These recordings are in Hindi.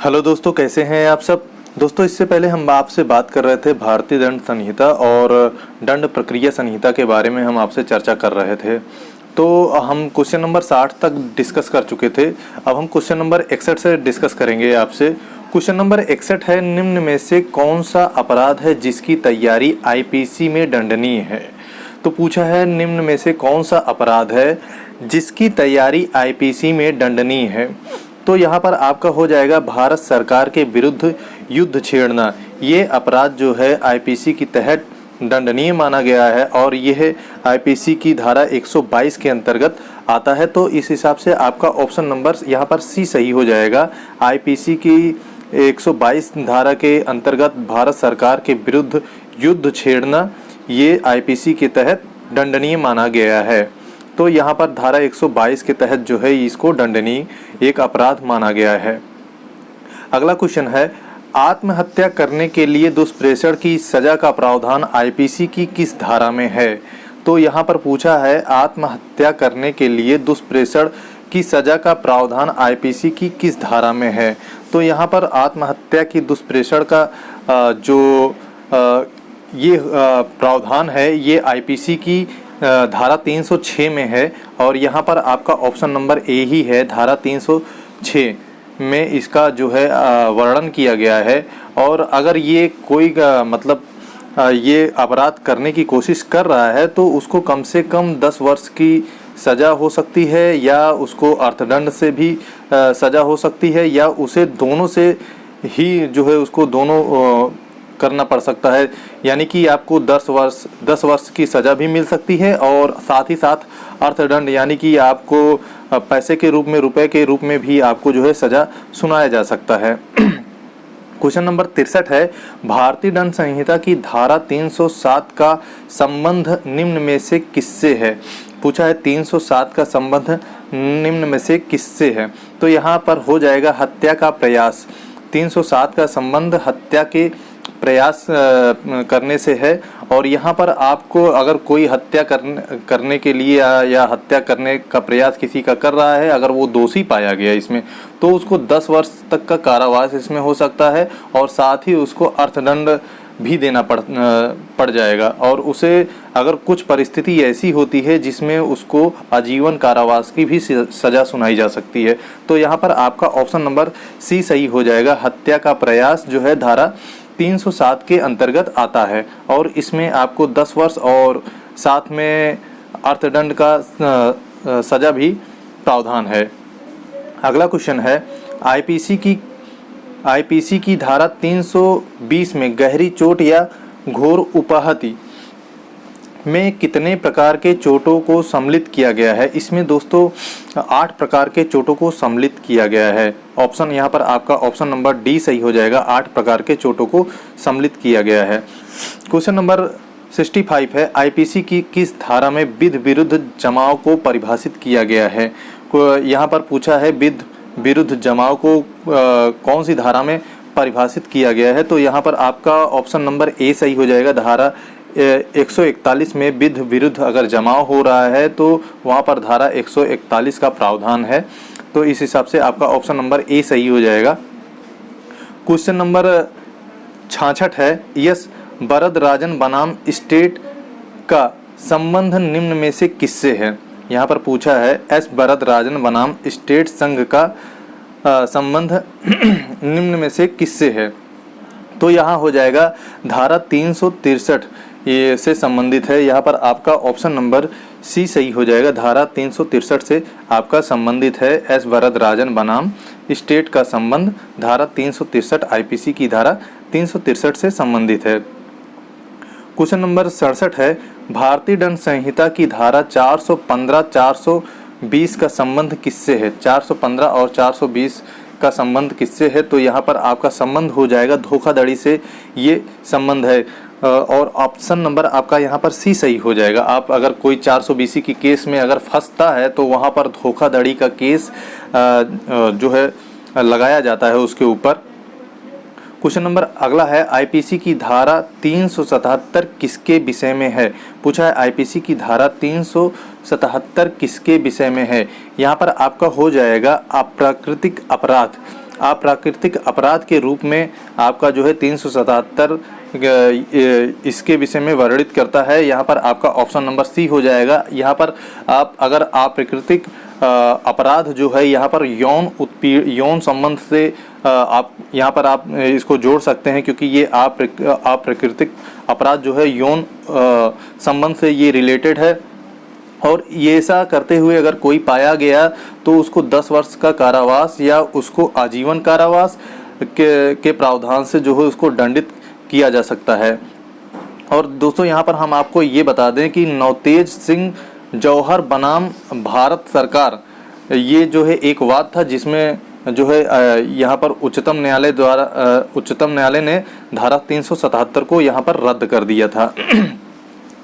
हेलो दोस्तों, कैसे हैं आप सब। दोस्तों, इससे पहले हम आपसे बात कर रहे थे भारतीय दंड संहिता और दंड प्रक्रिया संहिता के बारे में हम आपसे चर्चा कर रहे थे। तो हम क्वेश्चन नंबर 60 तक डिस्कस कर चुके थे। अब हम क्वेश्चन नंबर 61 से डिस्कस करेंगे आपसे। क्वेश्चन नंबर 61 है, निम्न में से कौन सा अपराध है जिसकी तैयारी आईपीसी में दंडनीय है। तो पूछा है, निम्न में से कौन सा अपराध है जिसकी तैयारी आईपीसी में दंडनीय है। तो यहाँ पर आपका हो जाएगा भारत सरकार के विरुद्ध युद्ध छेड़ना। ये अपराध जो है आईपीसी के तहत दंडनीय माना गया है और यह आईपीसी की धारा 122 के अंतर्गत आता है। तो इस हिसाब से आपका ऑप्शन नंबर यहाँ पर सी सही हो जाएगा। आईपीसी की 122 धारा के अंतर्गत भारत सरकार के विरुद्ध युद्ध छेड़ना ये आईपीसी के तहत दंडनीय माना गया है। तो यहाँ पर धारा 122 के तहत जो है इसको दंडनीय एक अपराध माना गया है। अगला क्वेश्चन है, आत्महत्या करने के लिए दुष्प्रेषण की सजा का प्रावधान आईपीसी की किस धारा में है। तो यहाँ पर पूछा है, आत्महत्या करने के लिए दुष्प्रेषण की सजा का प्रावधान आईपीसी की किस धारा में है। तो यहाँ पर आत्महत्या की दुष्प्रेषण का ये प्रावधान है, ये आईपीसी की धारा 306 में है और यहाँ पर आपका ऑप्शन नंबर ए ही है। धारा 306 में इसका जो है वर्णन किया गया है। और अगर ये कोई ये अपराध करने की कोशिश कर रहा है तो उसको कम से कम 10 वर्ष की सज़ा हो सकती है या उसको अर्थदंड से भी सज़ा हो सकती है या उसे दोनों से ही जो है उसको दोनों करना पड़ सकता है। यानी कि आपको 10 वर्ष की सज़ा भी मिल सकती है और साथ ही साथ अर्थदंड यानी कि आपको पैसे के रूप में, रुपए के रूप में भी आपको जो है सज़ा सुनाया जा सकता है। क्वेश्चन नंबर 63 है, भारतीय दंड संहिता की धारा 307 का संबंध निम्न में से किससे है। पूछा है 307 का संबंध निम्न में से किससे है। तो यहाँ पर हो जाएगा हत्या का प्रयास। 307 का संबंध हत्या के प्रयास करने से है। और यहाँ पर आपको अगर कोई हत्या करने के लिए या हत्या करने का प्रयास किसी का कर रहा है, अगर वो दोषी पाया गया इसमें, तो उसको 10 वर्ष तक का कारावास इसमें हो सकता है और साथ ही उसको अर्थदंड भी देना पड़ जाएगा। और उसे अगर कुछ परिस्थिति ऐसी होती है जिसमें उसको आजीवन कारावास की भी सज़ा सुनाई जा सकती है। तो यहाँ पर आपका ऑप्शन नंबर सी सही हो जाएगा। हत्या का प्रयास जो है धारा 307 के अंतर्गत आता है और इसमें आपको 10 वर्ष और साथ में अर्थदंड का सज़ा भी प्रावधान है। अगला क्वेश्चन है, आईपीसी की धारा 320 में गहरी चोट या घोर उपाहति में कितने प्रकार के चोटों को सम्मिलित किया गया है। इसमें दोस्तों 8 प्रकार के चोटों को सम्मिलित किया गया है। ऑप्शन यहाँ पर आपका ऑप्शन नंबर डी सही हो जाएगा। 8 प्रकार के चोटों को सम्मिलित किया गया है। क्वेश्चन नंबर 65 है, आईपीसी की किस धारा में विध विरुद्ध जमाव को परिभाषित किया गया है। यहाँ पर पूछा है विध विरुद्ध जमाव को कौन सी धारा में परिभाषित किया गया है। तो यहाँ पर आपका ऑप्शन नंबर ए सही हो जाएगा। धारा 141 में विध विरुद्ध अगर जमाव हो रहा है तो वहाँ पर धारा 141 का प्रावधान है। तो इस हिसाब से आपका ऑप्शन नंबर ए सही हो जाएगा। क्वेश्चन नंबर 66 है, यस वरदराजन बनाम स्टेट का संबंध निम्न में से किससे है। यहाँ पर पूछा है एस वरदराजन बनाम स्टेट संघ का संबंध निम्न में से किससे है। तो यहाँ हो जाएगा धारा 363 ये से संबंधित है। यहाँ पर आपका ऑप्शन नंबर सी सही हो जाएगा। धारा 363 से आपका संबंधित है। एस वरदराजन बनाम स्टेट का संबंध धारा 363 आईपीसी की धारा 363 से संबंधित है। क्वेश्चन नंबर 67 है, भारतीय दंड संहिता की धारा 415 420 का संबंध किससे है। 415 और 420 का संबंध किससे है। तो यहाँ पर आपका संबंध हो जाएगा धोखाधड़ी से ये संबंध है और ऑप्शन नंबर आपका यहाँ पर सी सही हो जाएगा। आप अगर कोई 420 की केस में अगर फंसता है तो वहाँ पर धोखाधड़ी का केस जो है लगाया जाता है उसके ऊपर। क्वेश्चन नंबर अगला है, आईपीसी की धारा 377 किसके विषय में है। पूछा है आईपीसी की धारा 377 किसके विषय में है। यहाँ पर आपका हो जाएगा अप्राकृतिक अपराध। अप्राकृतिक अपराध के रूप में आपका जो है 377 इसके विषय में वर्णित करता है। यहाँ पर आपका ऑप्शन नंबर सी हो जाएगा। यहाँ पर आप अगर अप्राकृतिक अपराध जो है यहाँ पर यौन संबंध से आप यहाँ पर आप इसको जोड़ सकते हैं, क्योंकि ये अप्राकृतिक अपराध जो है यौन संबंध से ये रिलेटेड है। और ये ऐसा करते हुए अगर कोई पाया गया तो उसको 10 वर्ष का कारावास या उसको आजीवन कारावास के प्रावधान से जो है उसको दंडित किया जा सकता है। और दोस्तों यहाँ पर हम आपको ये बता दें कि नवतेज सिंह जौहर बनाम भारत सरकार, ये जो है एक वाद था जिसमें जो है यहाँ पर उच्चतम न्यायालय ने धारा 377 को यहाँ पर रद्द कर दिया था।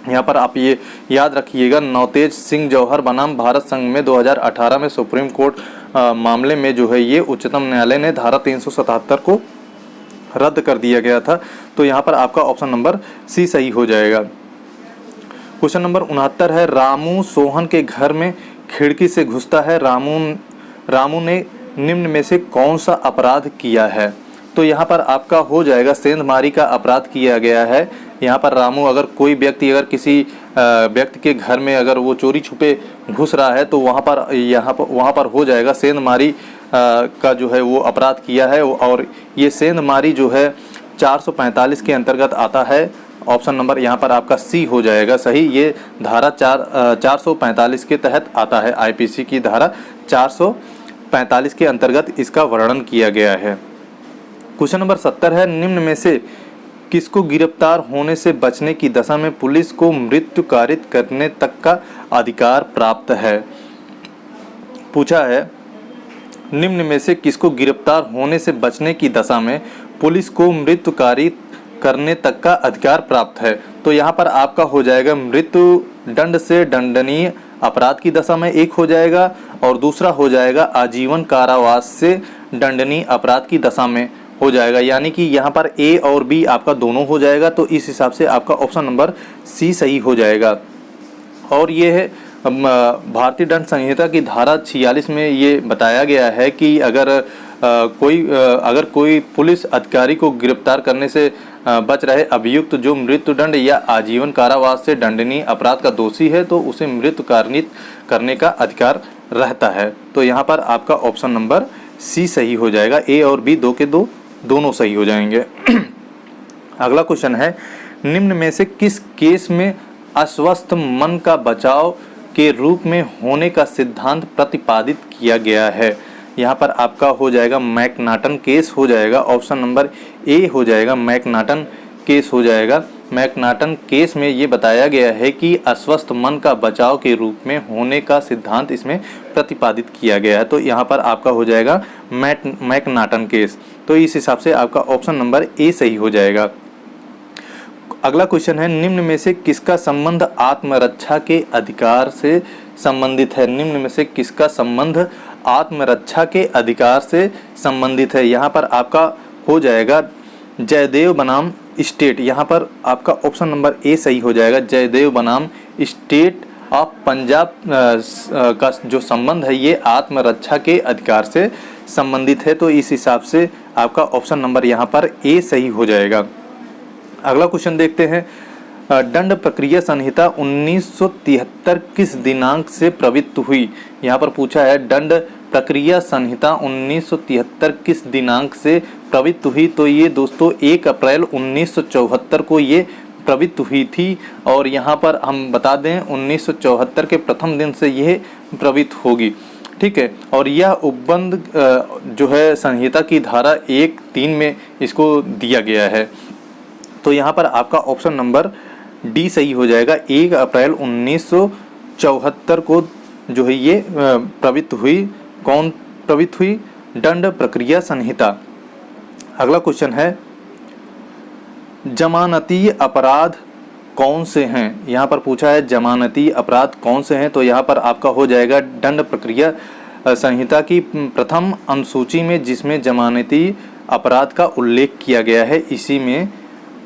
यहाँ पर आप ये याद रखिएगा, नवतेज सिंह जौहर बनाम भारत संघ में 2018 में सुप्रीम कोर्ट मामले में जो है ये उच्चतम न्यायालय ने धारा 377 को रद्द कर दिया गया था। तो यहाँ पर आपका ऑप्शन नंबर सी सही हो जाएगा। क्वेश्चन नंबर 69 है, रामू सोहन के घर में खिड़की से घुसता है। रामू ने निम्न में से कौन सा अपराध किया है? तो यहाँ पर आपका हो जाएगा सेंधमारी का अपराध किया गया है। यहाँ पर रामू अगर कोई व्यक्ति अगर किसी व्यक्ति के घर में अगर वो चोरी छुपे घुस रहा है तो वहाँ पर हो जाएगा सेंधमारी का जो है वो अपराध किया है। और ये सेंधमारी जो है 445 के अंतर्गत आता है। ऑप्शन नंबर यहाँ पर आपका सी हो जाएगा सही। ये धारा 445 के तहत आता है। आईपीसी की धारा 445 के अंतर्गत इसका वर्णन किया गया है। क्वेश्चन नंबर 70 है, निम्न में से किसको गिरफ्तार होने से बचने की दशा में पुलिस को मृत्यु कारित करने तक का अधिकार प्राप्त है? पूछा है निम्न में से किसको गिरफ्तार होने से बचने की दशा में पुलिस को मृत्यु कारित करने तक का अधिकार प्राप्त है? तो यहाँ पर आपका हो जाएगा मृत्यु दंड से दंडनीय अपराध की दशा में एक हो जाएगा, और दूसरा हो जाएगा आजीवन कारावास से दंडनीय अपराध की दशा में हो जाएगा। यानी कि यहाँ पर ए और बी आपका दोनों हो जाएगा। तो इस हिसाब से आपका ऑप्शन नंबर सी सही हो जाएगा। और ये है भारतीय दंड संहिता की धारा 46 में ये बताया गया है कि अगर कोई पुलिस अधिकारी को गिरफ्तार करने से बच रहे अभियुक्त जो मृत्युदंड या आजीवन कारावास से दंडनीय अपराध का दोषी है तो उसे मृत्यु कारणित करने का अधिकार रहता है। तो यहाँ पर आपका ऑप्शन नंबर सी सही हो जाएगा। ए और बी दो के दो दोनों सही हो जाएंगे। अगला क्वेश्चन है, निम्न में से किस केस में अस्वस्थ मन का बचाव के रूप में होने का सिद्धांत प्रतिपादित किया गया है? यहाँ पर आपका हो जाएगा मैकनाटन केस हो जाएगा। ऑप्शन नंबर ए हो जाएगा मैकनाटन केस हो जाएगा। मैकनाटन केस में ये बताया गया है कि अस्वस्थ मन का बचाव के रूप में होने का सिद्धांत इसमें प्रतिपादित किया गया है। तो यहाँ पर आपका हो जाएगा मैकनाटन केस। तो इस हिसाब से आपका ऑप्शन नंबर ए सही हो जाएगा। अगला क्वेश्चन है, निम्न में से किसका संबंध आत्मरक्षा के अधिकार से संबंधित है? निम्न में से किसका संबंध आत्मरक्षा के अधिकार से संबंधित है? यहाँ पर आपका हो जाएगा जयदेव बनाम स्टेट। यहाँ पर आपका ऑप्शन नंबर ए सही हो जाएगा। जयदेव बनाम स्टेट ऑफ पंजाब का जो संबंध है ये आत्मरक्षा के अधिकार से संबंधित है। तो इस हिसाब से आपका ऑप्शन नंबर यहाँ पर ए सही हो जाएगा। अगला क्वेश्चन देखते हैं, दंड प्रक्रिया संहिता 1973 किस दिनांक से प्रवृत्त हुई? यहाँ पर पूछा है दंड प्रक्रिया संहिता 1973 किस दिनांक से प्रवृत्त हुई? तो ये दोस्तों 1 अप्रैल 1974 को ये प्रवृत्त हुई थी। और यहाँ पर हम बता दें 1974 के प्रथम दिन से यह प्रवृत्त होगी, ठीक है। और यह उपबंध जो है संहिता की धारा 1(3) में इसको दिया गया है। तो यहाँ पर आपका ऑप्शन नंबर डी सही हो जाएगा। 1 अप्रैल 1974 को जो है ये प्रवृत्त हुई। कौन प्रवृत्त हुई? दंड प्रक्रिया संहिता। अगला क्वेश्चन है, जमानती अपराध कौन से हैं? यहाँ पर पूछा है जमानती अपराध कौन से हैं? तो यहाँ पर आपका हो जाएगा दंड प्रक्रिया संहिता की प्रथम अनुसूची में जिसमें जमानती अपराध का उल्लेख किया गया है, इसी में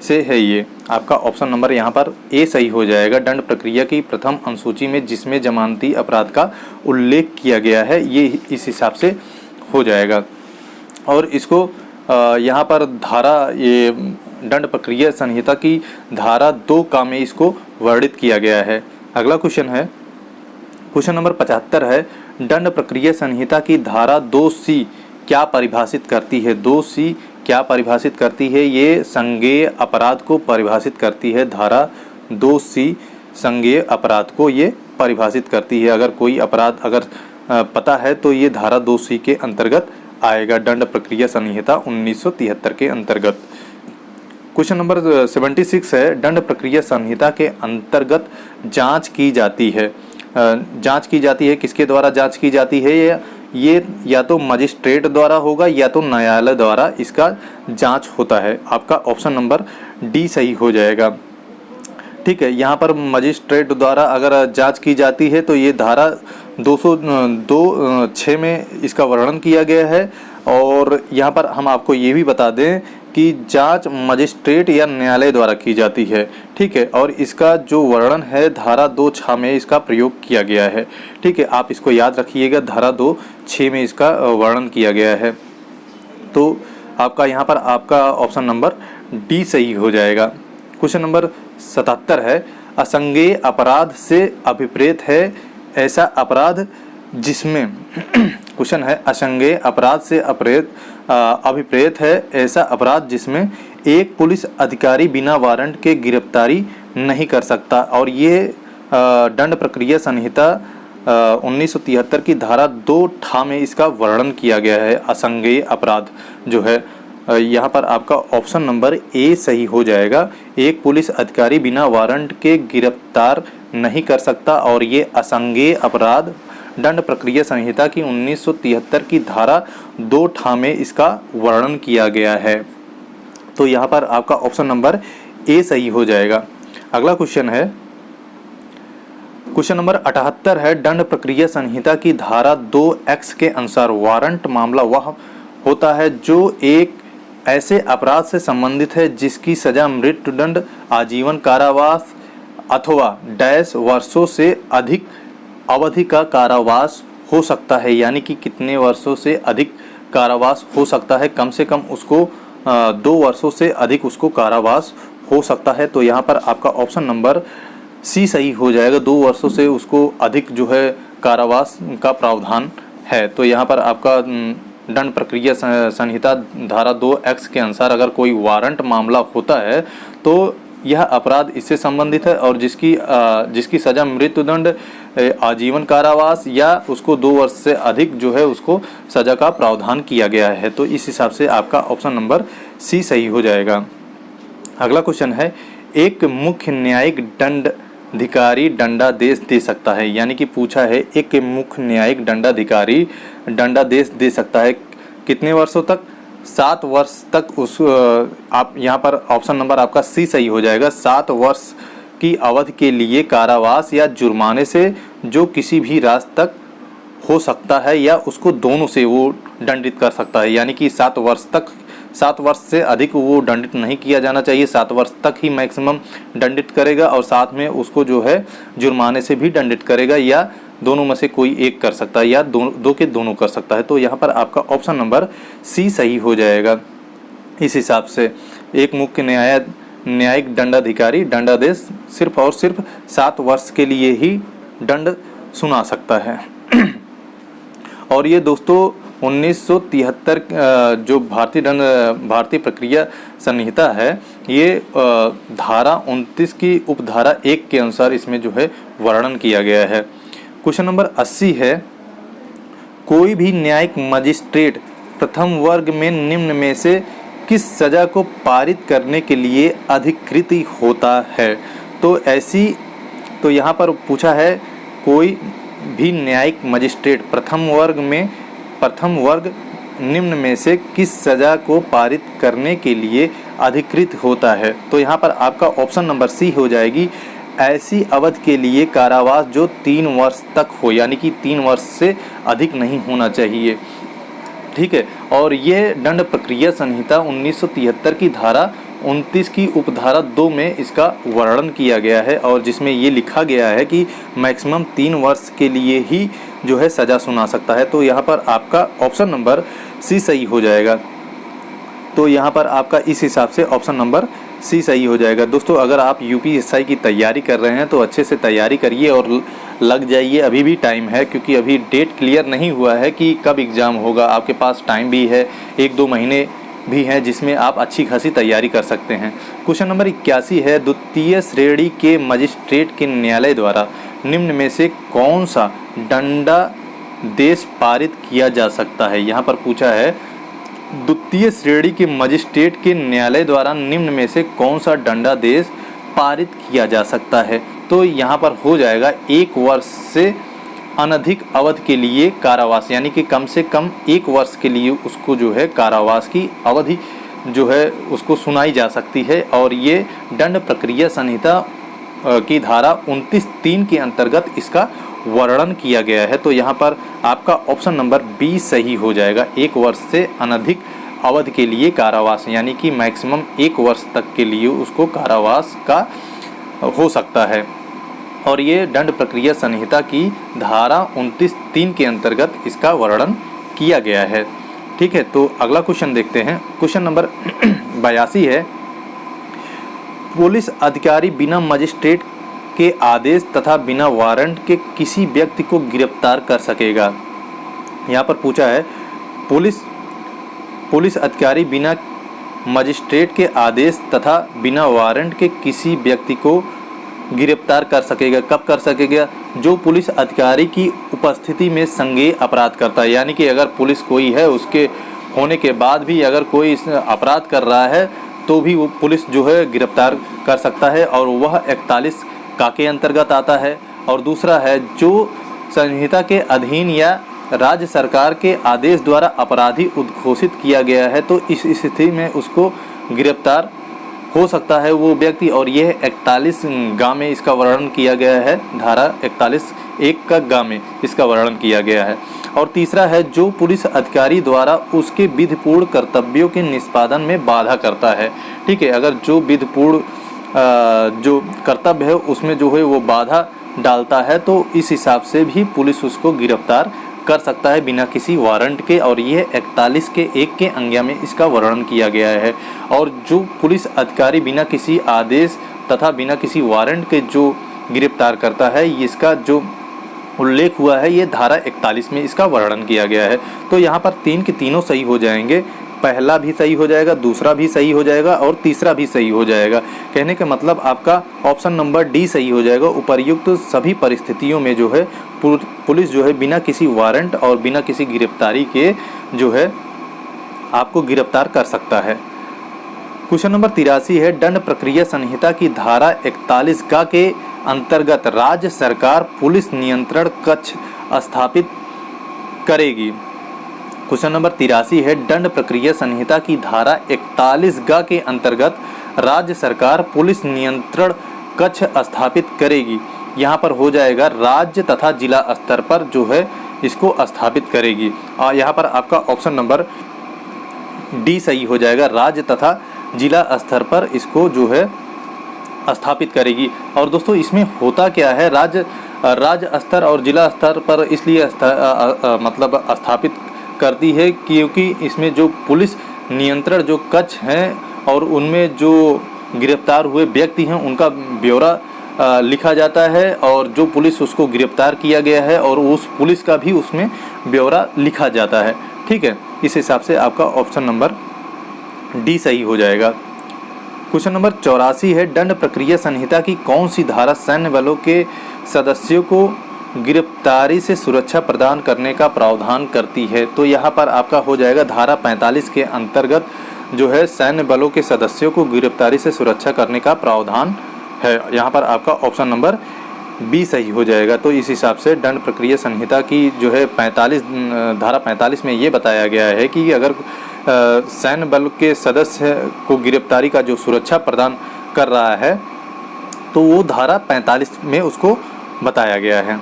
से है ये। आपका ऑप्शन नंबर यहाँ पर ए सही हो जाएगा। दंड प्रक्रिया की प्रथम अनुसूची में जिसमें जमानती अपराध का उल्लेख किया गया है, ये इस हिसाब से हो जाएगा। और इसको यहाँ पर धारा ये दंड प्रक्रिया संहिता की धारा 2 का में इसको वर्णित किया गया है। अगला क्वेश्चन है, क्वेश्चन नंबर 75 है, दंड प्रक्रिया संहिता की धारा 2C क्या परिभाषित करती है? 2C क्या परिभाषित करती है? ये संज्ञेय अपराध को परिभाषित करती है। धारा 2C संज्ञेय अपराध को ये परिभाषित करती है। अगर कोई अपराध अगर पता है तो ये धारा 2C के अंतर्गत आएगा, दंड प्रक्रिया संहिता 1973 के अंतर्गत। क्वेश्चन नंबर 76 है, दंड प्रक्रिया संहिता के अंतर्गत जांच की जाती है। जांच की जाती है, किसके द्वारा जांच की जाती है? ये या तो मजिस्ट्रेट द्वारा होगा या तो न्यायालय द्वारा इसका जांच होता है। आपका ऑप्शन नंबर डी सही हो जाएगा। ठीक है, यहाँ पर मजिस्ट्रेट द्वारा अगर जांच की जाती है तो ये धारा 202(6) में इसका वर्णन किया गया है। और यहाँ पर हम आपको ये भी बता दें कि जांच मजिस्ट्रेट या न्यायालय द्वारा की जाती है। ठीक है, और इसका जो वर्णन है धारा 2(6) में इसका प्रयोग किया गया है। ठीक है, आप इसको याद रखिएगा, धारा 2(6) में इसका वर्णन किया गया है। तो आपका यहाँ पर आपका ऑप्शन नंबर डी सही हो जाएगा। क्वेश्चन नंबर 77 है, असंज्ञेय अपराध से अभिप्रेत है ऐसा अपराध जिसमें क्वेश्चन है, असंज्ञेय अपराध से अभिप्रेत है ऐसा अपराध जिसमें एक पुलिस अधिकारी बिना वारंट के गिरफ्तारी नहीं कर सकता। और ये दंड प्रक्रिया संहिता 1973 की धारा 2(ठ) में इसका वर्णन किया गया है। असंज्ञेय अपराध जो है, यहाँ पर आपका ऑप्शन नंबर ए सही हो जाएगा। एक पुलिस अधिकारी बिना वारंट के गिरफ्तार नहीं कर सकता और ये असंज्ञेय अपराध दंड प्रक्रिया संहिता की 1973 की धारा 2(ठ) में इसका वर्णन किया गया है। तो यहाँ पर आपका ऑप्शन नंबर ए सही हो जाएगा। अगला क्वेश्चन है, क्वेश्चन नंबर 78 है, दंड प्रक्रिया संहिता की धारा 2(x) के अनुसार वारंट मामला वह होता है जो एक ऐसे अपराध से संबंधित है जिसकी सजा मृत्युदंड, आजीवन कारावास अथवा डैश वर्षों से अधिक अवधि का कारावास हो सकता है। यानी कि कितने वर्षों से अधिक कारावास हो सकता है? कम से कम उसको 2 वर्षों से अधिक उसको कारावास हो सकता है। तो यहाँ पर आपका ऑप्शन नंबर सी सही हो जाएगा। 2 वर्षों से उसको अधिक जो है कारावास का प्रावधान है। तो यहाँ पर आपका दंड प्रक्रिया संहिता धारा 2(x) के अनुसार अगर कोई वारंट मामला होता है तो यह अपराध इससे संबंधित है और जिसकी सजा मृत्युदंड, आजीवन कारावास या उसको 2 वर्ष से अधिक जो है उसको सजा का प्रावधान किया गया है। तो इस हिसाब से आपका ऑप्शन नंबर सी सही हो जाएगा। अगला क्वेश्चन है, एक मुख्य न्यायिक दंडाधिकारी दंडादेश दे सकता है। यानी कि पूछा है, एक मुख्य न्यायिक दंडाधिकारी दंडादेश दे सकता है कितने वर्षों तक? 7 वर्ष तक। उस आप यहाँ पर ऑप्शन नंबर आपका सी सही हो जाएगा। 7 वर्ष की अवधि के लिए कारावास या जुर्माने से जो किसी भी राज्य तक हो सकता है या उसको दोनों से वो दंडित कर सकता है। यानी कि 7 वर्ष तक, 7 वर्ष से अधिक वो दंडित नहीं किया जाना चाहिए। 7 वर्ष तक ही मैक्सिमम दंडित करेगा और साथ में उसको जो है जुर्माने से भी दंडित करेगा या दोनों में से कोई एक कर सकता है या दो के दोनों कर सकता है। तो यहाँ पर आपका ऑप्शन नंबर सी सही हो जाएगा। इस हिसाब से एक मुख्य न्यायिक दंडाधिकारी दंडादेश सिर्फ और सिर्फ 7 वर्ष के लिए ही दंड सुना सकता है। और ये दोस्तों 1973 जो भारतीय प्रक्रिया संहिता है, ये धारा 29 की उपधारा 1 के अनुसार इसमें जो है वर्णन किया गया है। क्वेश्चन नंबर 80 है, कोई भी न्यायिक मजिस्ट्रेट प्रथम वर्ग में निम्न में से किस सजा को पारित करने के लिए अधिकृत होता है? तो यहाँ पर पूछा है, कोई भी न्यायिक मजिस्ट्रेट प्रथम वर्ग निम्न में से किस सजा को पारित करने के लिए अधिकृत होता है? तो यहाँ पर आपका ऑप्शन नंबर सी हो जाएगी, ऐसी अवधि के लिए कारावास जो 3 वर्ष तक हो। यानी कि 3 वर्ष से अधिक नहीं होना चाहिए। ठीक है, और ये दंड प्रक्रिया संहिता 1973 की धारा 29 की उपधारा 2 में इसका वर्णन किया गया है और जिसमें ये लिखा गया है कि मैक्सिमम 3 वर्ष के लिए ही जो है सज़ा सुना सकता है। तो यहाँ पर आपका ऑप्शन नंबर सी सही हो जाएगा। तो यहाँ पर आपका इस हिसाब से ऑप्शन नंबर सी सही हो जाएगा। दोस्तों अगर आप यूपीएससी की तैयारी कर रहे हैं तो अच्छे से तैयारी करिए और लग जाइए, अभी भी टाइम है, क्योंकि अभी डेट क्लियर नहीं हुआ है कि कब एग्ज़ाम होगा। आपके पास टाइम भी है, 1-2 महीने भी हैं जिसमें आप अच्छी खासी तैयारी कर सकते हैं। क्वेश्चन नंबर 81 है, द्वितीय श्रेणी के मजिस्ट्रेट के न्यायालय द्वारा निम्न में से कौन सा दंडादेश पारित किया जा सकता है। यहाँ पर पूछा है द्वितीय श्रेणी के मजिस्ट्रेट के न्यायालय द्वारा निम्न में से कौन सा दंडादेश पारित किया जा सकता है। तो यहाँ पर हो जाएगा 1 वर्ष से अनधिक अवधि के लिए कारावास, यानी कि कम से कम 1 वर्ष के लिए उसको जो है कारावास की अवधि जो है उसको सुनाई जा सकती है। और ये दंड प्रक्रिया संहिता की धारा 29(3) के अंतर्गत इसका वर्णन किया गया है। तो यहाँ पर आपका ऑप्शन नंबर बी सही हो जाएगा। 1 वर्ष से अनधिक अवधि के लिए कारावास, यानी कि मैक्सिमम 1 वर्ष तक के लिए उसको कारावास का हो सकता है। और ये दंड प्रक्रिया संहिता की धारा 29(3) के अंतर्गत इसका वर्णन किया गया है। ठीक है, तो अगला क्वेश्चन देखते हैं। क्वेश्चन नंबर 82 है, पुलिस अधिकारी बिना मजिस्ट्रेट के आदेश तथा बिना वारंट के किसी व्यक्ति को गिरफ्तार कर सकेगा। यहाँ पर पूछा है पुलिस अधिकारी बिना मजिस्ट्रेट के आदेश तथा बिना वारंट के किसी व्यक्ति को गिरफ्तार कर सकेगा। कब कर सकेगा? जो पुलिस अधिकारी की उपस्थिति में संज्ञेय अपराध करता है, यानी कि अगर पुलिस कोई है, उसके होने के बाद भी अगर कोई अपराध कर रहा है तो भी वो पुलिस जो है गिरफ्तार कर सकता है, और वह 41 का के अंतर्गत आता है। और दूसरा है जो संहिता के अधीन या राज्य सरकार के आदेश द्वारा अपराधी उद्घोषित किया गया है, तो इस स्थिति में उसको गिरफ्तार हो सकता है वो व्यक्ति। और यह 41 गा में इसका वर्णन किया गया है, धारा 41(1) का गा में इसका वर्णन किया गया है। और तीसरा है जो पुलिस अधिकारी द्वारा उसके विधिपूर्ण कर्तव्यों के निष्पादन में बाधा करता है। ठीक है, अगर जो विधिपूर्ण जो कर्तव्य है उसमें जो है वो बाधा डालता है, तो इस हिसाब से भी पुलिस उसको गिरफ्तार कर सकता है बिना किसी वारंट के। और यह 41(1) के अंग्या में इसका वर्णन किया गया है। और जो पुलिस अधिकारी बिना किसी आदेश तथा बिना किसी वारंट के जो गिरफ्तार करता है, इसका जो उल्लेख हुआ है ये धारा 41 में इसका वर्णन किया गया है। तो यहाँ पर 3 के तीनों सही हो जाएंगे। पहला भी सही हो जाएगा, दूसरा भी सही हो जाएगा और तीसरा भी सही हो जाएगा। कहने का मतलब आपका ऑप्शन नंबर डी सही हो जाएगा। उपर्युक्त सभी परिस्थितियों में जो है पुलिस जो है बिना किसी वारंट और बिना किसी गिरफ्तारी के जो है आपको गिरफ्तार कर सकता है। क्वेश्चन नंबर 83 है, दंड प्रक्रिया संहिता की धारा 41 का के अंतर्गत राज्य सरकार पुलिस नियंत्रण कक्ष स्थापित करेगी। क्वेश्चन नंबर 83 है, दंड प्रक्रिया संहिता की धारा 41 गा के अंतर्गत राज्य सरकार पुलिस नियंत्रण कक्ष स्थापित करेगी। यहाँ पर हो जाएगा राज्य तथा जिला स्तर पर जो है इसको स्थापित करेगी। और यहाँ पर आपका ऑप्शन नंबर डी सही हो जाएगा, राज्य तथा जिला स्तर पर इसको जो है स्थापित करेगी। और दोस्तों इसमें होता क्या है, राज्य स्तर और जिला स्तर पर इसलिए मतलब स्थापित करती है क्योंकि इसमें जो पुलिस नियंत्रण जो कक्ष हैं और उनमें जो गिरफ्तार हुए व्यक्ति हैं उनका ब्यौरा लिखा जाता है, और जो पुलिस उसको गिरफ्तार किया गया है और उस पुलिस का भी उसमें ब्यौरा लिखा जाता है। ठीक है, इस हिसाब से आपका ऑप्शन नंबर डी सही हो जाएगा। क्वेश्चन नंबर 84 है, दंड प्रक्रिया संहिता की कौन सी धारा सैन्य बलों के सदस्यों को गिरफ्तारी से सुरक्षा प्रदान करने का प्रावधान करती है। तो यहाँ पर आपका हो जाएगा धारा 45 के अंतर्गत जो है सैन्य बलों के सदस्यों को गिरफ्तारी से सुरक्षा करने का प्रावधान है। यहाँ पर आपका ऑप्शन नंबर बी सही हो जाएगा। तो इस हिसाब से दंड प्रक्रिया संहिता की जो है धारा 45 में ये बताया गया है कि अगर सैन्य बल के सदस्य को गिरफ्तारी का जो सुरक्षा प्रदान कर रहा है तो वो धारा 45 में उसको बताया गया है।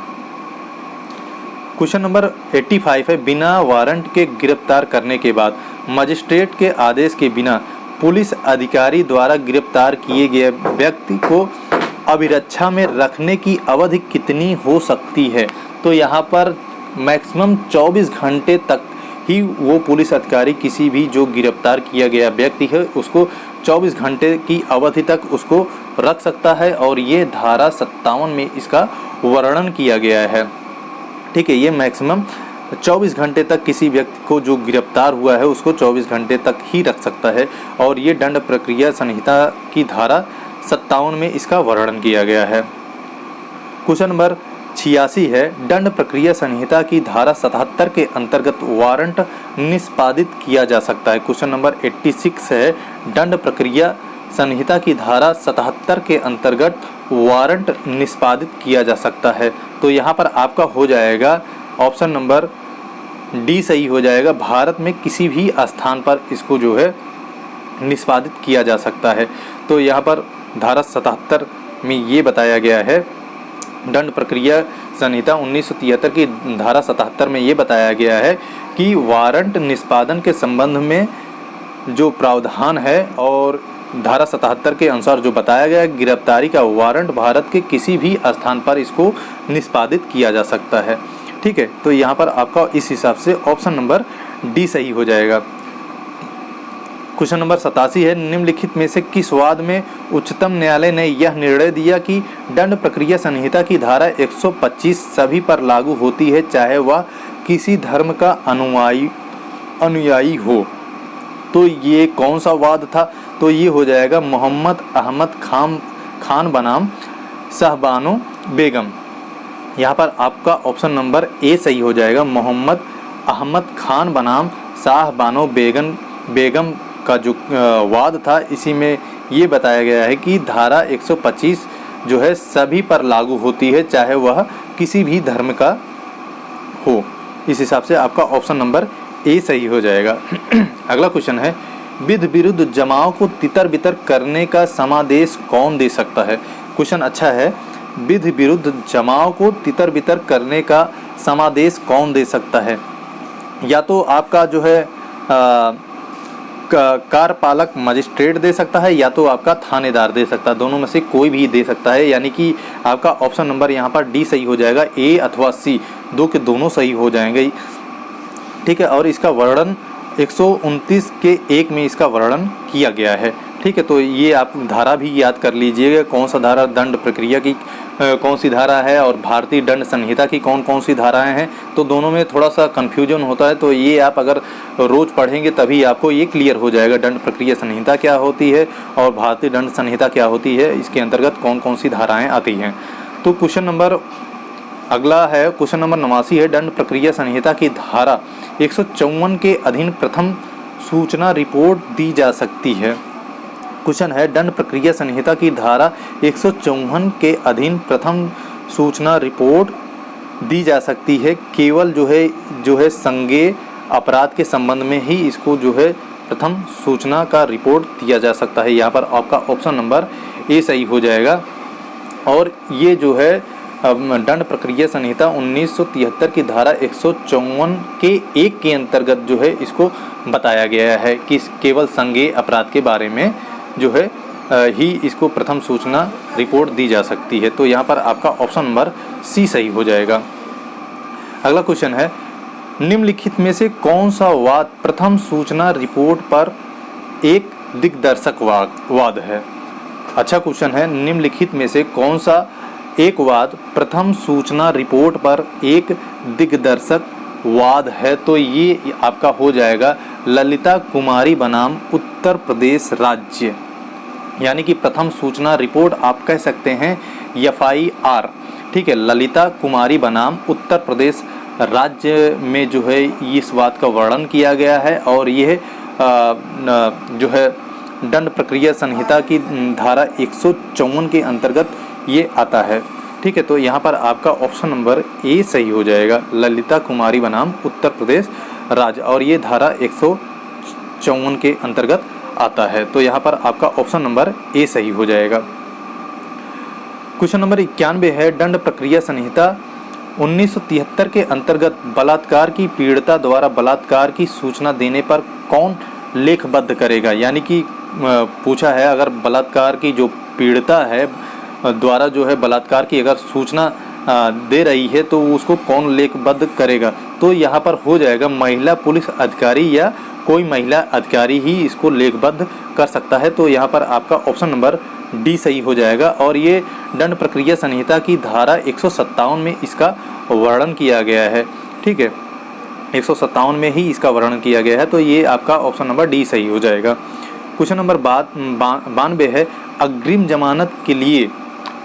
क्वेश्चन नंबर 85 है, बिना वारंट के गिरफ्तार करने के बाद मजिस्ट्रेट के आदेश के बिना पुलिस अधिकारी द्वारा गिरफ्तार किए गए व्यक्ति को अभिरक्षा में रखने की अवधि कितनी हो सकती है। तो यहाँ पर मैक्सिमम 24 घंटे तक ही वो पुलिस अधिकारी किसी भी जो गिरफ्तार किया गया व्यक्ति है उसको 24 घंटे की अवधि तक उसको रख सकता है, और ये धारा 57 में इसका वर्णन किया गया है। ठीक है, ये मैक्सिमम 24 घंटे तक किसी व्यक्ति को जो गिरफ्तार हुआ है उसको 24 घंटे तक ही रख सकता है, और ये दंड प्रक्रिया संहिता की धारा 57 में इसका वर्णन किया गया है। क्वेश्चन नंबर 86 है, दंड प्रक्रिया संहिता की धारा 77 के अंतर्गत वारंट निष्पादित किया जा सकता है। क्वेश्चन नंबर 86 है, दंड प्रक्रिया संहिता की धारा 77 के अंतर्गत वारंट निष्पादित किया जा सकता है। तो यहाँ पर आपका हो जाएगा ऑप्शन नंबर डी सही हो जाएगा। भारत में किसी भी स्थान पर इसको जो है निष्पादित किया जा सकता है। तो यहाँ पर धारा 77 में ये बताया गया है, दंड प्रक्रिया संहिता 1973 की धारा 77 में ये बताया गया है कि वारंट निष्पादन के संबंध में जो प्रावधान है, और धारा 77 के अनुसार जो बताया गया है, गिरफ्तारी का वारंट भारत के किसी भी स्थान पर इसको निष्पादित किया जा सकता है। ठीक है, तो यहाँ पर आपका इस हिसाब से ऑप्शन नंबर डी सही हो जाएगा। क्वेश्चन नंबर 87 है, निम्नलिखित में से किस वाद में उच्चतम न्यायालय ने यह निर्णय दिया कि दंड प्रक्रिया संहिता की धारा 125 सभी पर लागू होती है, चाहे वह किसी धर्म का अनुयायी हो। तो ये कौन सा वाद था? तो ये हो जाएगा मोहम्मद अहमद खान बनाम शाहबानो बेगम। यहाँ पर आपका ऑप्शन नंबर ए सही हो जाएगा। मोहम्मद अहमद खान बनाम शाहबानो बेगम का जो वाद था, इसी में ये बताया गया है कि धारा 125 जो है सभी पर लागू होती है, चाहे वह किसी भी धर्म का हो। इस हिसाब से आपका ऑप्शन नंबर ए सही हो जाएगा। अगला क्वेश्चन है, विधि विरुद्ध जमाव को तितर बितर करने का समादेश कौन दे सकता है? क्वेश्चन अच्छा है, विधि विरुद्ध जमाव को तितर बितर करने का समादेश कौन दे सकता है? या तो आपका जो है कार्यपालक मजिस्ट्रेट दे सकता है, या तो आपका थानेदार दे सकता है। दोनों में से कोई भी दे सकता है, यानी कि आपका ऑप्शन नंबर यहाँ पर डी सही हो जाएगा। ए अथवा सी, दो के दोनों सही हो जाएंगे। ठीक है, और इसका वर्णन 129 के 1 में इसका वर्णन किया गया है। ठीक है, तो ये आप धारा भी याद कर लीजिएगा, कौन सा धारा दंड प्रक्रिया की कौन सी धारा है और भारतीय दंड संहिता की कौन कौन सी धाराएं हैं। तो दोनों में थोड़ा सा कन्फ्यूजन होता है, तो ये आप अगर रोज़ पढ़ेंगे तभी आपको ये क्लियर हो जाएगा दंड प्रक्रिया संहिता क्या होती है और भारतीय दंड संहिता क्या होती है, इसके अंतर्गत कौन कौन सी धाराएँ आती हैं। तो क्वेश्चन नंबर अगला है, क्वेश्चन नंबर 89 है, दंड प्रक्रिया संहिता की धारा 154 के अधीन प्रथम सूचना रिपोर्ट दी जा सकती है। क्वेश्चन है, दंड प्रक्रिया संहिता की धारा 154 के अधीन प्रथम सूचना रिपोर्ट दी जा सकती है, केवल जो है संज्ञेय अपराध के संबंध में ही इसको जो है प्रथम सूचना का रिपोर्ट दिया जा सकता है। यहाँ पर आपका ऑप्शन नंबर ए सही हो जाएगा। और ये जो है दंड प्रक्रिया संहिता 1973 की धारा 154 के 1 के अंतर्गत जो है इसको बताया गया है कि केवल संज्ञेय अपराध के बारे में जो है ही इसको प्रथम सूचना रिपोर्ट दी जा सकती है। तो यहाँ पर आपका ऑप्शन नंबर सी सही हो जाएगा। अगला क्वेश्चन है, निम्नलिखित में से कौन सा वाद प्रथम सूचना रिपोर्ट पर एक दिग्दर्शक वाद है? अच्छा क्वेश्चन है, निम्नलिखित में से कौन सा एक वाद प्रथम सूचना रिपोर्ट पर एक दिग्दर्शक वाद है? तो ये आपका हो जाएगा ललिता कुमारी बनाम उत्तर प्रदेश राज्य। यानी कि प्रथम सूचना रिपोर्ट आप कह सकते हैं FIR। ठीक है, ललिता कुमारी बनाम उत्तर प्रदेश राज्य में जो है इस बात का वर्णन किया गया है, और यह जो है दंड प्रक्रिया संहिता की धारा 154 के अंतर्गत ये आता है। ठीक है, तो यहाँ पर आपका ऑप्शन नंबर ए सही हो जाएगा, ललिता कुमारी बनाम उत्तर प्रदेश राज्य, और ये धारा 154 के अंतर्गत आता है। तो यहाँ पर आपका ऑप्शन नंबर ए सही हो जाएगा। क्वेश्चन नंबर 91 है, दंड प्रक्रिया संहिता 1973 के अंतर्गत बलात्कार की पीड़िता द्वारा बलात्कार की सूचना देने पर कौन लेखबद्ध करेगा? यानी कि पूछा है, अगर बलात्कार की जो पीड़िता है द्वारा जो है बलात्कार की अगर सूचना दे रही है तो उसको कौन लेखबद्ध करेगा? तो यहाँ पर हो जाएगा महिला पुलिस अधिकारी या कोई महिला अधिकारी ही इसको लेखबद्ध कर सकता है। तो यहाँ पर आपका ऑप्शन नंबर डी सही हो जाएगा। और ये दंड प्रक्रिया संहिता की धारा 157 में इसका वर्णन किया गया है। ठीक है, 157 में ही इसका वर्णन किया गया है। तो ये आपका ऑप्शन नंबर डी सही हो जाएगा। क्वेश्चन नंबर 92 है, अग्रिम जमानत के लिए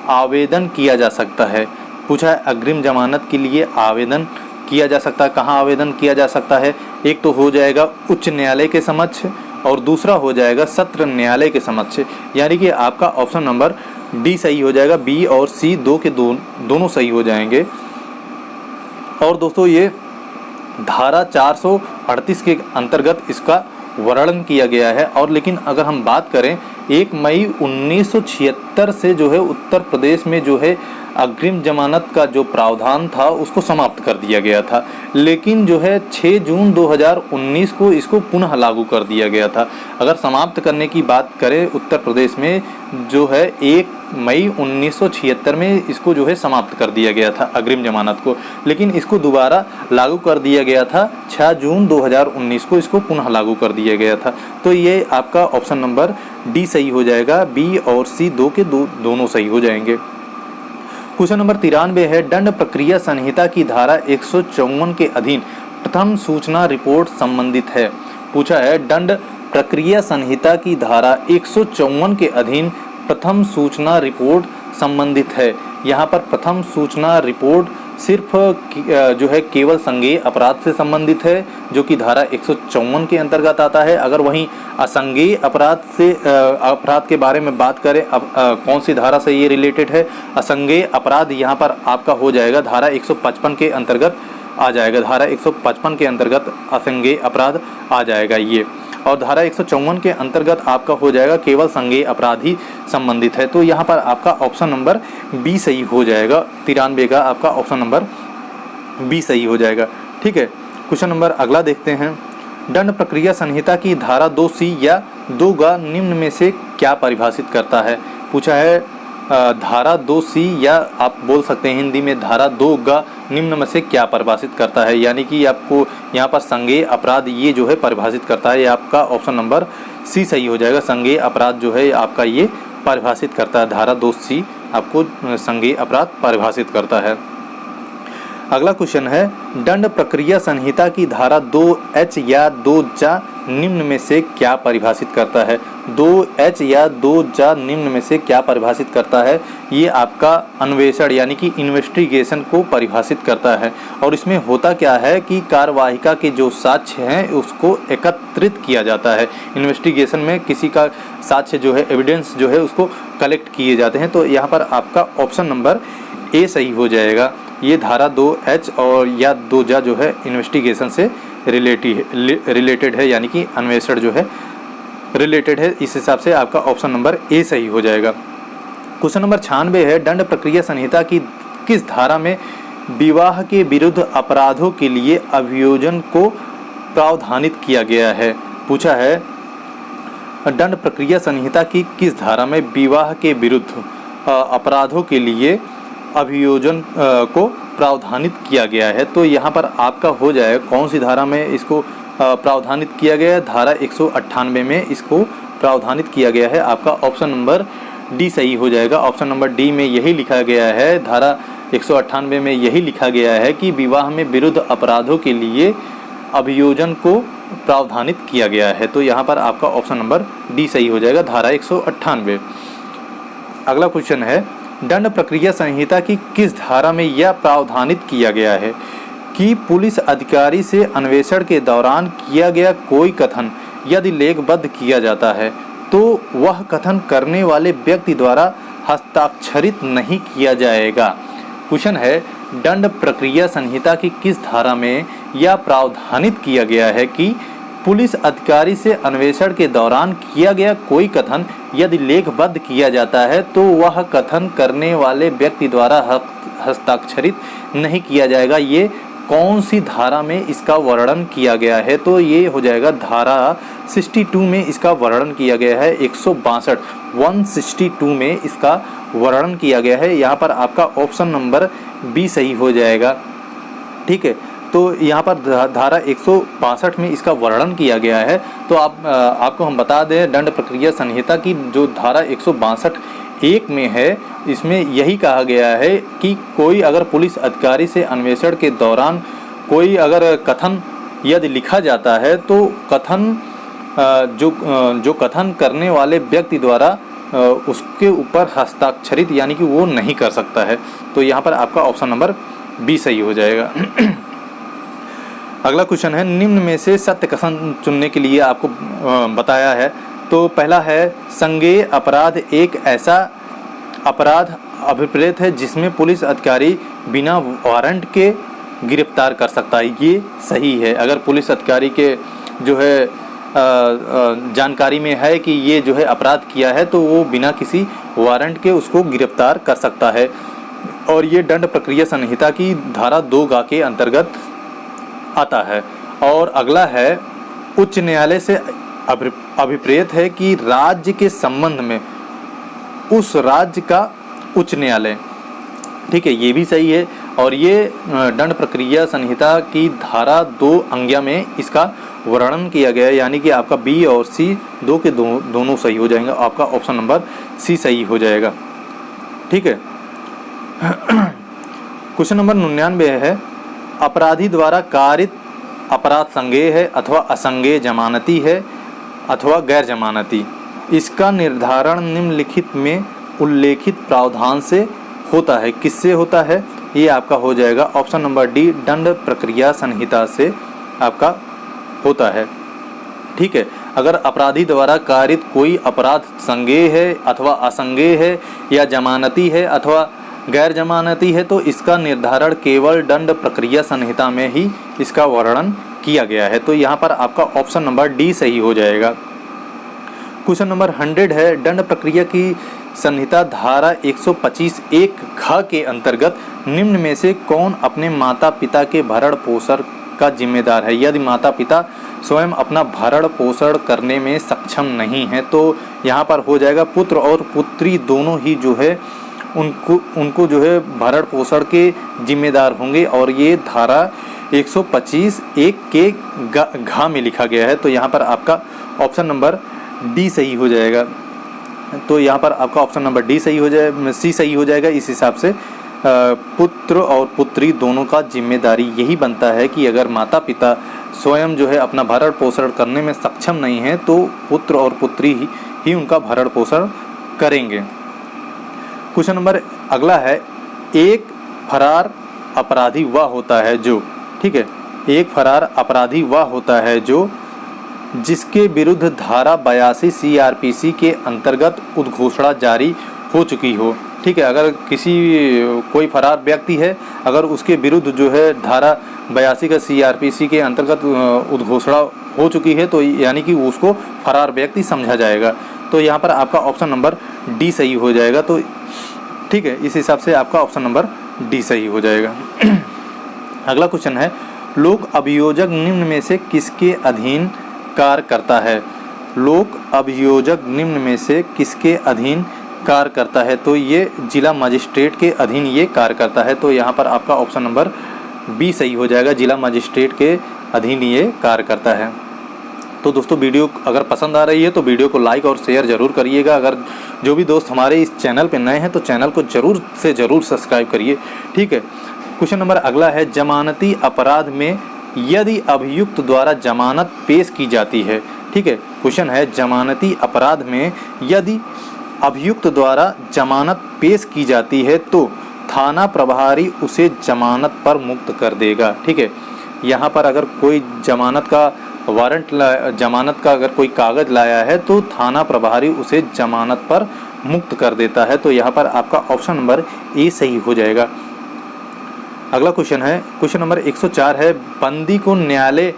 आवेदन किया जा सकता है। पूछा है अग्रिम जमानत के लिए आवेदन किया जा सकता है, कहाँ आवेदन किया जा सकता है? एक तो हो जाएगा उच्च न्यायालय के समक्ष और दूसरा हो जाएगा सत्र न्यायालय के समक्ष। यानी कि आपका ऑप्शन नंबर डी सही हो जाएगा। बी और सी दोनों सही हो जाएंगे। और दोस्तों ये धारा 438 के अंतर्गत इसका वर्णन किया गया है। और लेकिन अगर हम बात करें 1 मई 1976 से जो है उत्तर प्रदेश में जो है अग्रिम जमानत का जो प्रावधान था उसको समाप्त कर दिया गया था। लेकिन जो है 6 जून 2019 को इसको पुनः लागू कर दिया गया था। अगर समाप्त करने की बात करें उत्तर प्रदेश में जो है 1 मई 1976 में इसको जो है समाप्त कर दिया गया था अग्रिम जमानत को। लेकिन इसको दोबारा लागू कर दिया गया था 6 जून 2019 को इसको पुनः लागू कर दिया गया था। तो ये आपका ऑप्शन नंबर डी सही हो जाएगा। बी और सी दोनों सही हो जाएंगे। क्वेश्चन नंबर 93 है, दंड प्रक्रिया संहिता की धारा 154 के अधीन प्रथम सूचना रिपोर्ट संबंधित है। पूछा है दंड प्रक्रिया संहिता की धारा 154 के अधीन प्रथम सूचना रिपोर्ट संबंधित है। यहाँ पर प्रथम सूचना रिपोर्ट सिर्फ जो है केवल संज्ञेय अपराध से संबंधित है, जो कि धारा 154 के अंतर्गत आता है। अगर वहीं असंज्ञेय अपराध के बारे में बात करें, अब कौन सी धारा से ये रिलेटेड है? असंज्ञेय अपराध यहाँ पर आपका हो जाएगा धारा 155 के अंतर्गत आ जाएगा। धारा 155 के अंतर्गत असंज्ञेय अपराध आ जाएगा ये। और धारा 154 के अंतर्गत आपका हो जाएगा केवल संज्ञेय अपराध ही संबंधित है। तो यहाँ पर आपका ऑप्शन नंबर बी सही हो जाएगा। 93 का आपका ऑप्शन नंबर बी सही हो जाएगा। ठीक है, क्वेश्चन नंबर अगला देखते हैं। दंड प्रक्रिया संहिता की धारा 2C या 2G निम्न में से क्या परिभाषित करता है? पूछा है धारा 2C या आप बोल सकते हैं हिंदी में धारा 2G निम्न में से क्या परिभाषित करता है? यानी कि आपको यहाँ पर संज्ञेय अपराध ये जो है परिभाषित करता है। ये आपका ऑप्शन नंबर सी सही हो जाएगा। संज्ञेय अपराध जो है आपका ये परिभाषित करता है। धारा 2C आपको संज्ञेय अपराध परिभाषित करता है। अगला क्वेश्चन है, दंड प्रक्रिया संहिता की धारा 2H या 2J निम्न में से क्या परिभाषित करता है? 2H या 2J निम्न में से क्या परिभाषित करता है? ये आपका अन्वेषण यानी कि इन्वेस्टिगेशन को परिभाषित करता है। और इसमें होता क्या है कि कार्यवाहिका के जो साक्ष्य हैं उसको एकत्रित किया जाता है। इन्वेस्टिगेशन में किसी का साक्ष्य जो है, एविडेंस जो है, उसको कलेक्ट किए जाते हैं। तो यहाँ पर आपका ऑप्शन नंबर ए सही हो जाएगा। ये धारा 2H और या 2J जो है इन्वेस्टिगेशन से रिलेटेड है, यानी कि अन्वेषण जो है रिलेटेड है। इस हिसाब से आपका ऑप्शन नंबर ए सही हो जाएगा। क्वेश्चन नंबर 96 है, दंड प्रक्रिया संहिता की किस धारा में विवाह के विरुद्ध अपराधों के लिए अभियोजन को प्रावधानित किया गया है? पूछा है दंड प्रक्रिया संहिता की किस धारा में विवाह के विरुद्ध अपराधों के लिए अभियोजन को प्रावधानित किया गया है? तो यहाँ पर आपका हो जाएगा कौन सी धारा में इसको प्रावधानित किया गया है? धारा 198 में इसको प्रावधानित किया गया है। आपका ऑप्शन नंबर डी सही हो जाएगा। ऑप्शन नंबर डी में यही लिखा गया है, धारा 198 में यही लिखा गया है कि विवाह में विरुद्ध अपराधों के लिए अभियोजन को प्रावधानित किया गया है। तो यहाँ पर आपका ऑप्शन नंबर डी सही हो जाएगा, धारा 198। अगला क्वेश्चन है, दंड प्रक्रिया संहिता की किस धारा में यह प्रावधानित किया गया है कि पुलिस अधिकारी से अन्वेषण के दौरान किया गया कोई कथन यदि लेखबद्ध किया जाता है तो वह कथन करने वाले व्यक्ति द्वारा हस्ताक्षरित नहीं किया जाएगा? क्वेश्चन है, दंड प्रक्रिया संहिता की किस धारा में यह प्रावधानित किया गया है कि पुलिस अधिकारी से अन्वेषण के दौरान किया गया कोई कथन यदि लेखबद्ध किया जाता है तो वह कथन करने वाले व्यक्ति द्वारा हस्ताक्षरित नहीं किया जाएगा? ये कौन सी धारा में इसका वर्णन किया गया है? तो ये हो जाएगा धारा 62 में इसका वर्णन किया गया है। 162 में इसका वर्णन किया गया है। यहाँ पर आपका ऑप्शन नंबर बी सही हो जाएगा। ठीक है, तो यहाँ पर धारा 162 में इसका वर्णन किया गया है। तो आपको हम बता दें, दंड प्रक्रिया संहिता की जो धारा 162(1) में है, इसमें यही कहा गया है कि कोई अगर पुलिस अधिकारी से अन्वेषण के दौरान कोई अगर कथन यदि लिखा जाता है तो कथन जो कथन करने वाले व्यक्ति द्वारा उसके ऊपर हस्ताक्षरित यानी कि वो नहीं कर सकता है। तो यहाँ पर आपका ऑप्शन नंबर बी सही हो जाएगा। अगला क्वेश्चन है, निम्न में से सत्य कथन चुनने के लिए आपको बताया है। तो पहला है, संज्ञेय अपराध एक ऐसा अपराध अभिप्रेत है जिसमें पुलिस अधिकारी बिना वारंट के गिरफ्तार कर सकता है। ये सही है। अगर पुलिस अधिकारी के जो है जानकारी में है कि ये जो है अपराध किया है तो वो बिना किसी वारंट के उसको गिरफ्तार कर सकता है, और ये दंड प्रक्रिया संहिता की धारा 2 के अंतर्गत आता है। और अगला है, उच्च न्यायालय से अभिप्रेत है कि राज्य के संबंध में उस राज्य का उच्च न्यायालय। ठीक है, ये भी सही है। और ये दंड प्रक्रिया संहिता की धारा 2 में इसका वर्णन किया गया है, यानी कि आपका बी और सी दो के दोनों सही हो जाएंगे। आपका ऑप्शन नंबर सी सही हो जाएगा। ठीक है। क्वेश्चन नंबर 99 है, अपराधी द्वारा कारित अपराध संज्ञेय है अथवा असंज्ञेय, जमानती है अथवा गैर जमानती। इसका निर्धारण निम्नलिखित में उल्लेखित प्रावधान से होता है। किससे होता है? ये आपका हो जाएगा ऑप्शन नंबर डी, दंड प्रक्रिया संहिता से आपका होता है। ठीक है, अगर अपराधी द्वारा कारित कोई अपराध संज्ञेय है अथवा असंज्ञेय है या जमानती है अथवा गैर जमानती है तो इसका निर्धारण केवल दंड प्रक्रिया संहिता में ही इसका वर्णन किया गया है। तो यहाँ पर आपका ऑप्शन नंबर डी सही हो जाएगा। क्वेश्चन नंबर 100 है, दंड प्रक्रिया की संहिता धारा 125(1) घ के अंतर्गत निम्न में से कौन अपने माता पिता के भरण पोषण का जिम्मेदार है? यदि माता पिता स्वयं अपना भरण पोषण करने में सक्षम नहीं है तो यहाँ पर हो जाएगा पुत्र और पुत्री दोनों ही जो है उनको जो है भरण पोषण के जिम्मेदार होंगे, और ये धारा 125(1) के घ में लिखा गया है। तो यहाँ पर आपका ऑप्शन नंबर डी सही हो जाएगा। तो यहाँ पर आपका ऑप्शन नंबर डी सही हो जाए, सी सही हो जाएगा। इस हिसाब से पुत्र और पुत्री दोनों का जिम्मेदारी यही बनता है कि अगर माता पिता स्वयं जो है अपना भरण पोषण करने में सक्षम नहीं है तो पुत्र और पुत्री ही उनका भरण पोषण करेंगे। क्वेश्चन नंबर अगला है, एक फरार अपराधी वह होता है जो, ठीक है, एक फरार अपराधी वह होता है जो जिसके विरुद्ध धारा 82 CRPC के अंतर्गत उद्घोषणा जारी हो चुकी हो। ठीक है, अगर कोई फरार व्यक्ति है, अगर उसके विरुद्ध जो है धारा 82 का CRPC के अंतर्गत उद्घोषणा हो चुकी है तो यानी कि उसको फरार व्यक्ति समझा जाएगा। तो यहाँ पर आपका ऑप्शन नंबर डी सही हो जाएगा। तो ठीक है, इस हिसाब से आपका ऑप्शन नंबर डी सही हो जाएगा। अगला क्वेश्चन है, लोक अभियोजक निम्न में से किसके अधीन कार्य करता है? लोक अभियोजक निम्न में से किसके अधीन कार्य करता है? तो ये जिला मजिस्ट्रेट के अधीन ये कार्य करता है। तो यहाँ पर आपका ऑप्शन नंबर बी सही हो जाएगा, जिला मजिस्ट्रेट के अधीन ये कार्य करता है। तो दोस्तों, वीडियो अगर पसंद आ रही है तो वीडियो को लाइक और शेयर ज़रूर करिएगा। अगर जो भी दोस्त हमारे इस चैनल पे नए हैं तो चैनल को ज़रूर से ज़रूर सब्सक्राइब करिए। ठीक है, क्वेश्चन नंबर अगला है, जमानती अपराध में यदि अभियुक्त द्वारा जमानत पेश की जाती है। ठीक है, क्वेश्चन है, जमानती अपराध में यदि अभियुक्त द्वारा जमानत पेश की जाती है तो थाना प्रभारी उसे जमानत पर मुक्त कर देगा। ठीक है, यहाँ पर अगर कोई जमानत का जमानत का अगर कोई कागज़ लाया है तो थाना प्रभारी उसे जमानत पर मुक्त कर देता है। तो यहाँ पर आपका ऑप्शन नंबर ए सही हो जाएगा। अगला क्वेश्चन है, क्वेश्चन नंबर 104 है, बंदी को न्यायालय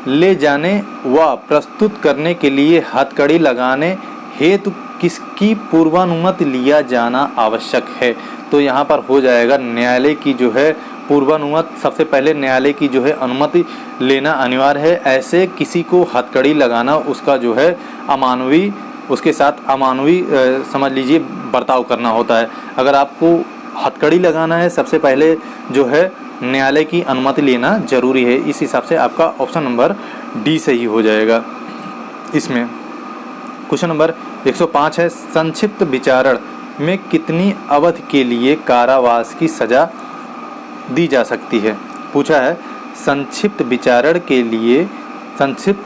ले जाने व प्रस्तुत करने के लिए हथकड़ी लगाने हेतु किसकी पूर्वानुमति लिया जाना आवश्यक है? तो यहाँ पर हो जाएगा न्यायालय की जो है पूर्वानुमति, सबसे पहले न्यायालय की जो है अनुमति लेना अनिवार्य है। ऐसे किसी को हथकड़ी लगाना उसका जो है अमानवीय, उसके साथ अमानवीय समझ लीजिए बर्ताव करना होता है। अगर आपको हथकड़ी लगाना है, सबसे पहले जो है न्यायालय की अनुमति लेना जरूरी है। इस हिसाब से आपका ऑप्शन नंबर डी सही हो जाएगा इसमें। क्वेश्चन नंबर 105 है, संक्षिप्त विचारण में कितनी अवधि के लिए कारावास की सजा दी जा सकती है? पूछा है संक्षिप्त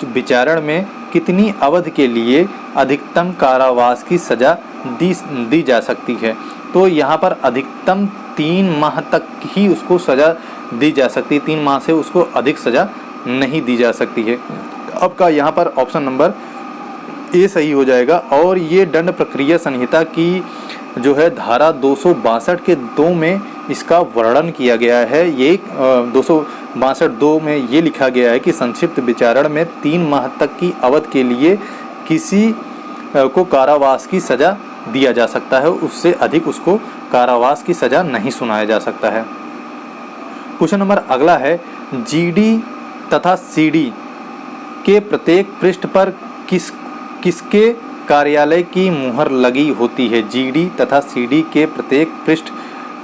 विचारण में कितनी अवधि के लिए अधिकतम कारावास की सजा दी जा सकती है? तो यहाँ पर अधिकतम 3 माह तक ही उसको सजा दी जा सकती है, 3 माह से उसको अधिक सजा नहीं दी जा सकती है। आपका यहाँ पर ऑप्शन नंबर ए सही हो जाएगा। और ये दंड प्रक्रिया संहिता की जो है धारा 262 के 2 में इसका वर्णन किया गया है। ये 262 में ये लिखा गया है कि संक्षिप्त विचारण में 3 माह तक की अवधि के लिए किसी को कारावास की सजा दिया जा सकता है, उससे अधिक उसको कारावास की सजा नहीं सुनाया जा सकता है। क्वेश्चन नंबर अगला है, जीडी तथा सीडी के प्रत्येक पृष्ठ पर किसके कार्यालय की मुहर लगी होती है? जीडी तथा सीडी के प्रत्येक पृष्ठ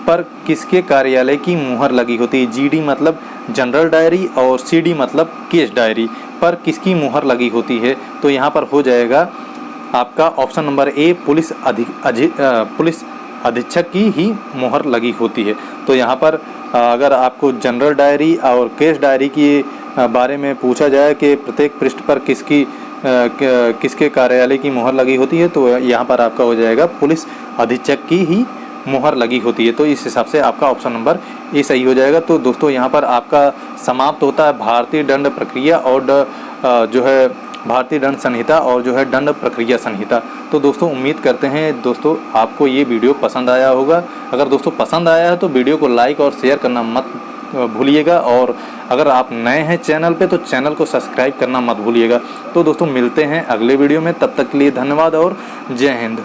पर किसके कार्यालय की मुहर लगी होती है? जीडी मतलब जनरल डायरी और सीडी मतलब केस डायरी पर किसकी मुहर लगी होती है? तो यहाँ पर हो जाएगा आपका ऑप्शन नंबर ए, पुलिस अधीक्षक की ही मुहर लगी होती है। तो यहाँ पर अगर आपको जनरल डायरी और केस डायरी के बारे में पूछा जाए कि प्रत्येक पृष्ठ पर किसके कार्यालय की मुहर लगी होती है, तो यहाँ पर आपका हो जाएगा पुलिस अधीक्षक की ही मुहर लगी होती है। तो इस हिसाब से आपका ऑप्शन नंबर ए सही हो जाएगा। तो दोस्तों यहाँ पर आपका समाप्त होता है भारतीय दंड प्रक्रिया और जो है भारतीय दंड संहिता और जो है दंड प्रक्रिया संहिता। तो दोस्तों उम्मीद करते हैं दोस्तों आपको ये वीडियो पसंद आया होगा। अगर दोस्तों पसंद आया है तो वीडियो को लाइक और शेयर करना मत भूलिएगा, और अगर आप नए हैं चैनल पे तो चैनल को सब्सक्राइब करना मत भूलिएगा। तो दोस्तों मिलते हैं अगले वीडियो में, तब तक के लिए धन्यवाद और जय हिंद।